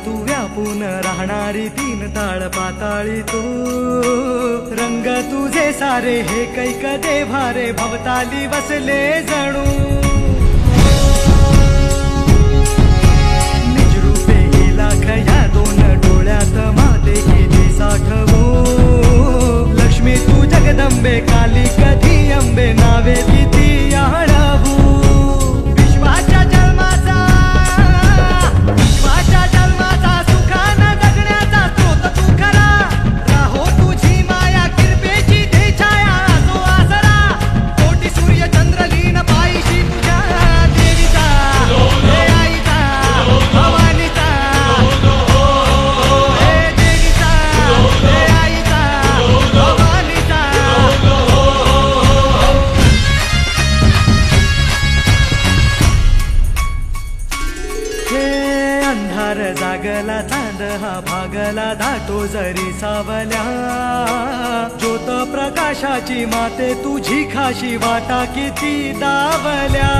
तू व्यापून राहणारी तीन ताळ पाताळी तू रंग तुझे सारे हे कैक देभारे भवताली वसले जणू निजरूपे ही लाख या दोन डोळ्यात माते किती साठवू लक्ष्मी तू जगदंबे काली कधी अंबे नावे किती आळवू विश्वाच्या जन्माचा सुखानं जगण्याचा स्रोत तू खरा राहो तुझी माया कृपेची दे छाया जो आसरा कोटी सूर्य चंद्र लीन पायीशी तुझ्या देवीचा हे आईचा भवानीचा हे देवीचा हे आईचा भवानीचा हे अंधार जागला चांद हा भागला दाटो जरी सावल्या ज्योत प्रकाशाची माते तुझी खाशी वाटा किती दावल्या